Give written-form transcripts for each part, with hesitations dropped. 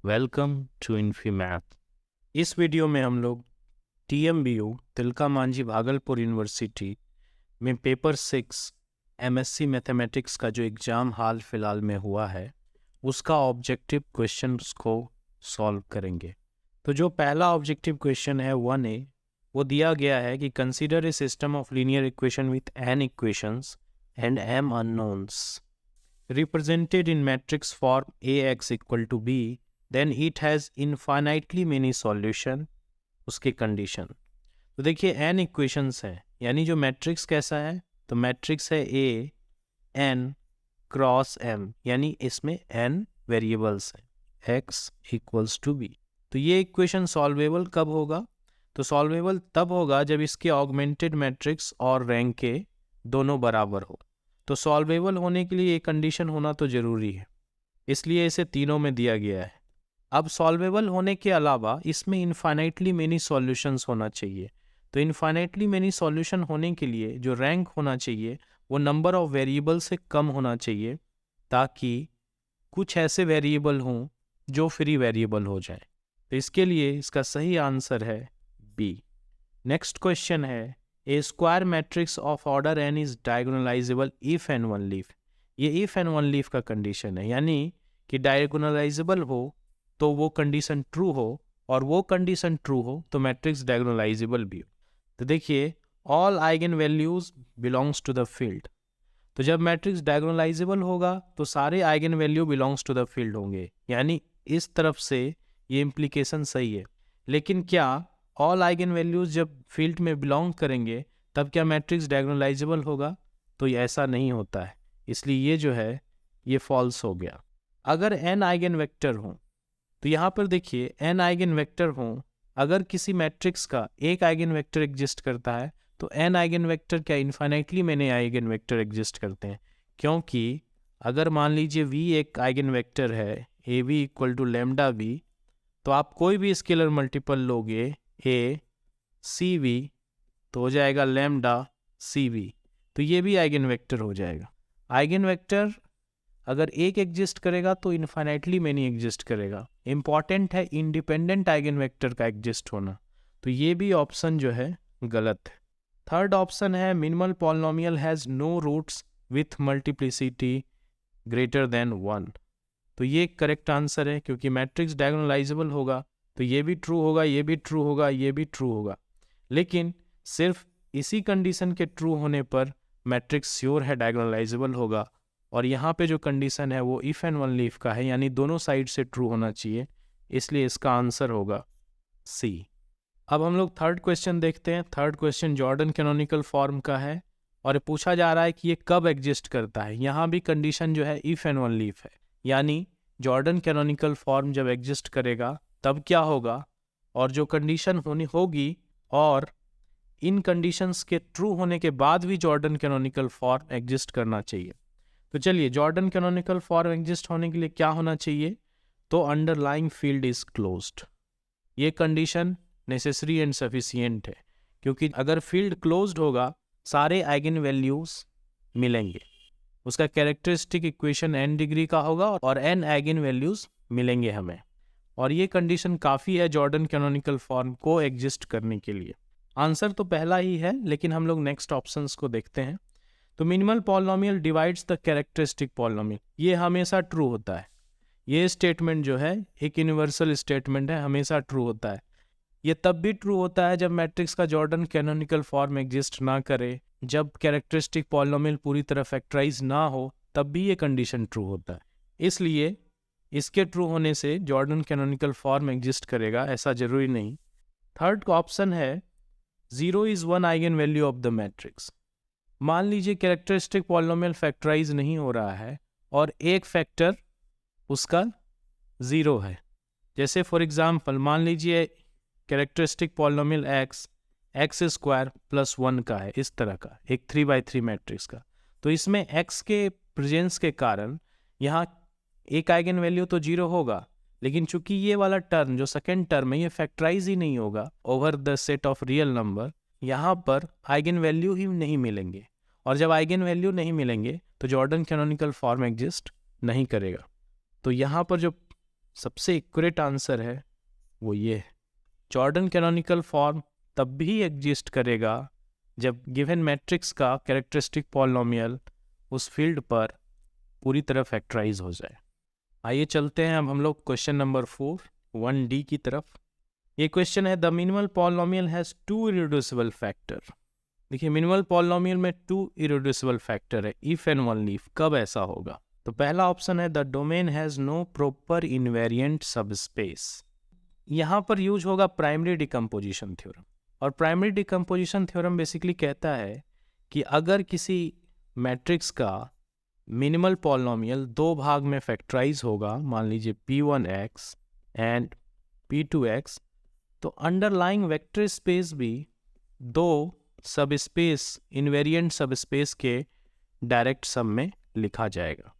Welcome to Infi Math. इस video में हम लोग TMBU तिलका मांझी भागलपुर यूनिवर्सिटी में पेपर 6 MSc मैथमेटिक्स का जो एग्ज़ाम हाल फिलहाल में हुआ है उसका ऑब्जेक्टिव क्वेश्चंस को सॉल्व करेंगे। तो जो पहला ऑब्जेक्टिव क्वेश्चन है 1A, वो दिया गया है कि consider a system of linear equation with n equations and m unknowns represented in matrix form AX equal to B, then it has infinitely many solution। उसके कंडीशन तो देखिए n इक्वेशंस हैं, यानी जो मैट्रिक्स कैसा है, तो मैट्रिक्स है A n क्रॉस m, यानी इसमें n वेरिएबल्स हैं x इक्वल्स टू b। तो ये इक्वेशन सॉल्वेबल कब होगा, तो सॉल्वेबल तब होगा जब इसके ऑगमेंटेड मैट्रिक्स और रैंक के दोनों बराबर हो। तो सॉल्वेबल होने के लिए ये कंडीशन होना तो ज़रूरी है, इसलिए इसे तीनों में दिया गया है। अब सॉल्वेबल होने के अलावा इसमें इनफाइनाइटली मेनी सॉल्यूशंस होना चाहिए। तो इनफाइनाइटली मेनी सॉल्यूशन होने के लिए जो रैंक होना चाहिए वो नंबर ऑफ वेरिएबल से कम होना चाहिए, ताकि कुछ ऐसे वेरिएबल हों जो फ्री वेरिएबल हो जाए। तो इसके लिए इसका सही आंसर है बी। नेक्स्ट क्वेश्चन है, a square matrix of order n is diagonalisable if n one leaf. ये इफ एन वन लीफ का कंडीशन है, यानी कि डायगोनलाइजेबल हो तो वो कंडीशन ट्रू हो, और वो कंडीशन ट्रू हो तो मैट्रिक्स डायगोनलाइजेबल भी हो। तो देखिए all eigen values belongs to the field. तो जब मैट्रिक्स डायगोनलाइजेबल होगा तो सारे eigen value belongs to the field होंगे, यानी इस तरफ से ये इम्प्लीकेशन सही है। लेकिन क्या ऑल आइगन वैल्यूज जब फील्ड में बिलोंग करेंगे तब क्या मैट्रिक्स डायगोनलाइजेबल होगा, तो ये ऐसा नहीं होता है, इसलिए ये जो है ये फॉल्स हो गया। अगर n आइगन वेक्टर हों, तो यहाँ पर देखिए n आइगन वेक्टर हों, अगर किसी मैट्रिक्स का एक आइगन वेक्टर एग्जिस्ट करता है तो n आइगन वेक्टर क्या infinitely many eigen vector exist करते हैं, क्योंकि अगर मान लीजिए v एक आइगन वेक्टर है av equal to lambda v, तो आप कोई भी स्केलर मल्टीपल लोगे a सी वी तो हो जाएगा लैम्डा सी वी, तो ये भी आइगन वेक्टर हो जाएगा। आइगन वेक्टर अगर एक एग्जिस्ट करेगा तो इन्फाइनाइटली मैनी एग्जिस्ट करेगा। इंपॉर्टेंट है इंडिपेंडेंट आइगन वेक्टर का एग्जिस्ट होना, तो ये भी ऑप्शन जो है गलत है। थर्ड ऑप्शन है minimal polynomial has no roots with multiplicity greater than 1। तो ये करेक्ट आंसर है, क्योंकि मैट्रिक्स डायगोनलाइजेबल होगा तो ये भी ट्रू होगा, ये भी ट्रू होगा, ये भी ट्रू होगा। लेकिन सिर्फ इसी कंडीशन के ट्रू होने पर मैट्रिक्स श्योर है डायगोनलाइजेबल होगा, और यहाँ पे जो कंडीशन है वो इफ एंड वन लीफ का है, यानी दोनों साइड से ट्रू होना चाहिए, इसलिए इसका आंसर होगा सी। अब हम लोग थर्ड क्वेश्चन देखते हैं। Third question Jordan canonical form का है, और ये पूछा जा रहा है कि ये कब एग्जिस्ट करता है। यहाँ भी कंडीशन जो है इफ एंड वन लीफ है, यानी जॉर्डन कैनोनिकल फॉर्म जब एग्जिस्ट करेगा तब क्या होगा, और जो कंडीशन होनी होगी, और इन कंडीशंस के ट्रू होने के बाद भी जॉर्डन कैनोनिकल फॉर्म एग्जिस्ट करना चाहिए। तो चलिए, जॉर्डन कैनोनिकल फॉर्म एग्जिस्ट होने के लिए क्या होना चाहिए, तो अंडरलाइंग फील्ड इज क्लोज्ड। ये कंडीशन नेसेसरी एंड सफिशिएंट है, क्योंकि अगर फील्ड क्लोज्ड होगा सारे आइगन वैल्यूज मिलेंगे, उसका कैरेक्टरिस्टिक इक्वेशन n डिग्री का होगा और n आइगन वैल्यूज मिलेंगे हमें, और ये कंडीशन काफ़ी है जॉर्डन कैनोनिकल फॉर्म को एग्जिस्ट करने के लिए। आंसर तो पहला ही है, लेकिन हम लोग नेक्स्ट ऑप्शंस को देखते हैं। तो minimal polynomial divides the characteristic polynomial, ये हमेशा ट्रू होता है। ये स्टेटमेंट जो है एक यूनिवर्सल स्टेटमेंट है, हमेशा ट्रू होता है। ये तब भी ट्रू होता है जब मैट्रिक्स का जॉर्डन कैनोनिकल फॉर्म एग्जिस्ट ना करे, जब कैरेक्टरिस्टिक पॉलिनोमियल पूरी तरह फैक्टराइज ना हो, तब भी ये कंडीशन ट्रू होता है। इसलिए इसके ट्रू होने से जॉर्डन कैनोनिकल फॉर्म एग्जिस्ट करेगा, ऐसा जरूरी नहीं। थर्ड ऑप्शन है 0 is one eigen value of the matrix. मान लीजिए कैरेक्टरिस्टिक पॉलिनोमियल फैक्टराइज नहीं हो रहा है और एक फैक्टर उसका 0 है। जैसे फॉर एग्जांपल मान लीजिए characteristic polynomial x square plus 1 का है, इस तरह का एक 3x3 मैट्रिक्स का। तो इसमें x के प्रेजेंस के कारण यहाँ एक आइगन वैल्यू तो 0 होगा, लेकिन चूंकि ये वाला टर्म जो सेकेंड टर्म है ये फैक्टराइज ही नहीं होगा over the set of real number, यहाँ पर आइगन वैल्यू ही नहीं मिलेंगे, और जब आइगन वैल्यू नहीं मिलेंगे तो जॉर्डन कैनोनिकल फॉर्म एग्जिस्ट नहीं करेगा। तो यहाँ पर जो सबसे एक्यूरेट आंसर है वो ये है। जॉर्डन कैनोनिकल फॉर्म तब भी एग्जिस्ट करेगा जब गिवन मैट्रिक्स का कैरेक्टरिस्टिक पॉलिनोमियल उस फील्ड पर पूरी तरह फैक्टराइज हो जाए। आइए चलते हैं अब हम लोग क्वेश्चन नंबर 4 1D की तरफ। ये क्वेश्चन है the minimal polynomial has 2 irreducible factor. देखिए मिनिमल पॉलिनोमियल में 2 इरेड्यूसिबल फैक्टर है, इफ एंड ओनली इफ। कब ऐसा होगा? तो पहला ऑप्शन है the domain has no proper invariant subspace. यहाँ पर यूज होगा प्राइमरी डिकम्पोजिशन थ्योरम, और प्राइमरी डिकम्पोजिशन थ्योरम बेसिकली कहता है कि अगर किसी मैट्रिक्स का मिनिमल पॉलिनोमियल 2 भाग में फैक्टराइज होगा, मान लीजिए P1x एंड P2x, तो अंडरलाइंग वेक्टर स्पेस भी 2 सबस्पेस इनवेरिएंट सबस्पेस के डायरेक्ट सम में लिखा जाएगा।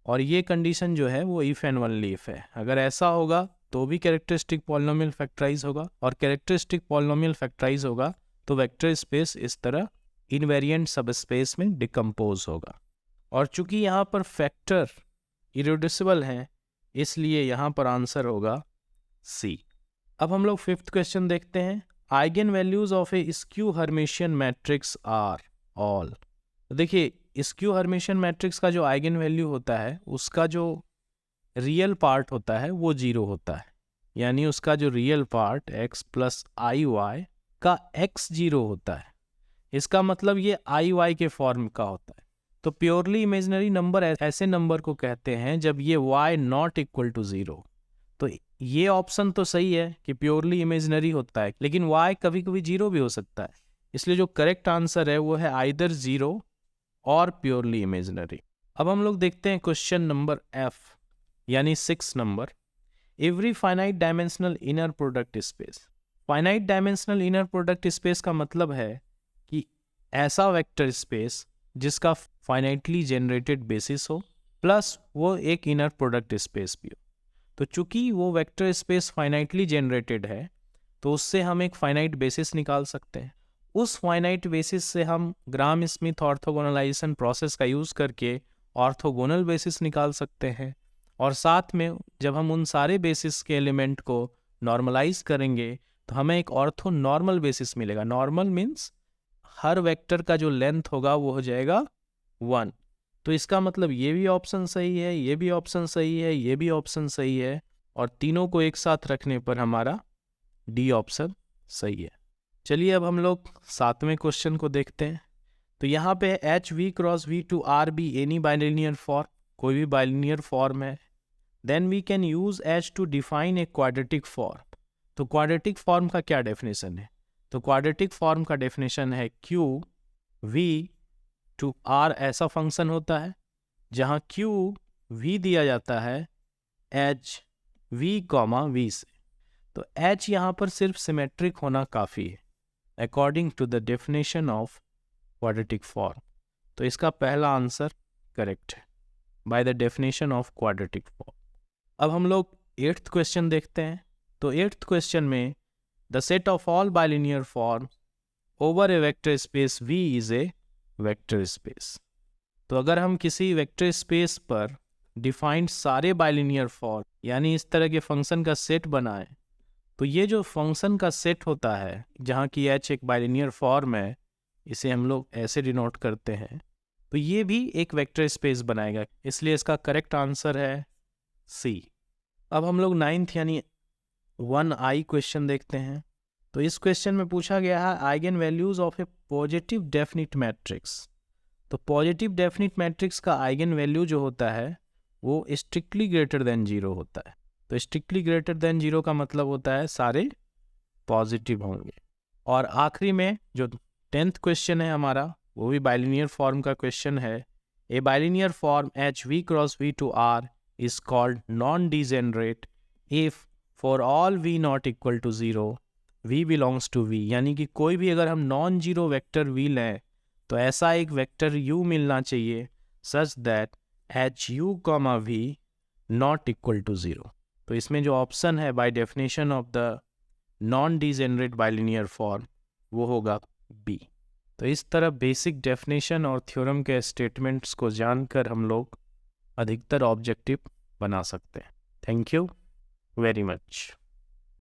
और ये कंडीशन जो है वो इफ एंड ओनली इफ है। अगर ऐसा होगा तो भी कैरेक्टरिस्टिक पॉलिनोमियल फैक्टराइज होगा, और कैरेक्टरिस्टिक पॉलिनोमियल फैक्टराइज होगा तो वेक्टर स्पेस इस तरह इनवेरिएंट सबस्पेस में डिकम्पोज होगा। और चूंकि यहाँ पर फैक्टर इरेड्यूसिबल हैं, इसलिए यहाँ पर आंसर होगा सी। अब हम लोग 5th क्वेश्चन देखते हैं। Eigen values of a skew Hermitian matrix are all. देखिए स्क्यू हर्मिशियन मैट्रिक्स का जो आइगन वैल्यू होता है उसका जो रियल पार्ट होता है वो 0 होता है, यानी उसका जो रियल पार्ट x प्लस आई वाई का x 0 होता है। इसका मतलब ये आई वाई के फॉर्म का होता है। तो प्योरली इमेजिनरी नंबर ऐसे नंबर को कहते हैं जब ये y नॉट इक्वल टू 0। तो ये ऑप्शन तो सही है कि प्योरली इमेजिनरी होता है, लेकिन y कभी कभी 0 भी हो सकता है। इसलिए जो करेक्ट आंसर है वो है आइदर 0 और प्योरली इमेजिनरी। अब हम लोग देखते हैं क्वेश्चन नंबर F यानी 6 number. Every finite dimensional inner product space. Finite dimensional inner product space का मतलब है कि ऐसा वेक्टर स्पेस जिसका फाइनाइटली जनरेटेड बेसिस हो प्लस वो एक इनर प्रोडक्ट स्पेस भी हो। तो चूंकि वो वेक्टर स्पेस फाइनाइटली जनरेटेड है तो उससे हम एक फाइनाइट बेसिस निकाल सकते हैं। उस फाइनाइट बेसिस से हम ग्राम स्मिथ ऑर्थोगोनलाइजेशन प्रोसेस का यूज़ करके ऑर्थोगोनल बेसिस निकाल सकते हैं। और साथ में जब हम उन सारे बेसिस के एलिमेंट को नॉर्मलाइज करेंगे तो हमें एक ऑर्थो नॉर्मल बेसिस मिलेगा। नॉर्मल मीन्स हर वेक्टर का जो लेंथ होगा वो हो जाएगा 1। तो इसका मतलब ये भी ऑप्शन सही है, ये भी ऑप्शन सही है, ये भी ऑप्शन सही है, और तीनों को एक साथ रखने पर हमारा डी ऑप्शन सही है। चलिए अब हम लोग 7वें क्वेश्चन को देखते हैं। तो यहाँ पे H V cross V to R be any bilinear form, कोई भी बाइलिनियर फॉर्म है, then we can use H to define a quadratic form. तो क्वाड्रेटिक फॉर्म का क्या डेफिनेशन है? तो क्वाड्रेटिक फॉर्म का डेफिनेशन है क्यू वी टू आर ऐसा फंक्शन होता है जहाँ क्यू वी दिया जाता है एच वी कॉमा वी से। तो एच यहाँ पर सिर्फ सिमेट्रिक होना काफ़ी है according to the definition of quadratic form. तो इसका पहला आंसर करेक्ट है by the definition of quadratic form. अब हम लोग 8th क्वेश्चन देखते हैं। तो 8th क्वेश्चन में the set of all bilinear form over A vector space V is a vector space. तो अगर हम किसी वेक्टर स्पेस पर डिफाइंड सारे बाइलिनियर फॉर्म यानी इस तरह के फंक्शन का सेट बनाएं, तो ये जो फंक्शन का सेट होता है जहाँ की H एक बाइलिनियर फॉर्म है, इसे हम लोग ऐसे डिनोट करते हैं, तो ये भी एक वेक्टर स्पेस बनाएगा। इसलिए इसका करेक्ट आंसर है सी। अब हम लोग 9th यानी 1I क्वेश्चन देखते हैं। तो इस क्वेश्चन में पूछा गया है eigen values of A positive definite matrix. तो पॉजिटिव डेफिनिट मैट्रिक्स का आइगन वैल्यू जो होता है वो स्ट्रिक्टली ग्रेटर देन 0 होता है। तो स्ट्रिक्टली ग्रेटर देन 0 का मतलब होता है सारे पॉजिटिव होंगे। और आखिरी में जो 10th क्वेश्चन है हमारा वो भी बाइलिनियर फॉर्म का क्वेश्चन है। A bilinear form H V cross V to R is called non degenerate if for all V not equal to 0 v belongs to v। यानी कि कोई भी अगर हम नॉन जीरो वेक्टर v लें तो ऐसा एक वेक्टर u मिलना चाहिए such that H u comma v not equal to 0। तो इसमें जो ऑप्शन है by definition of the non degenerate bilinear form वो होगा बी। तो इस तरह बेसिक डेफिनेशन और थ्योरम के स्टेटमेंट्स को जानकर हम लोग अधिकतर ऑब्जेक्टिव बना सकते हैं। Thank you. Very much.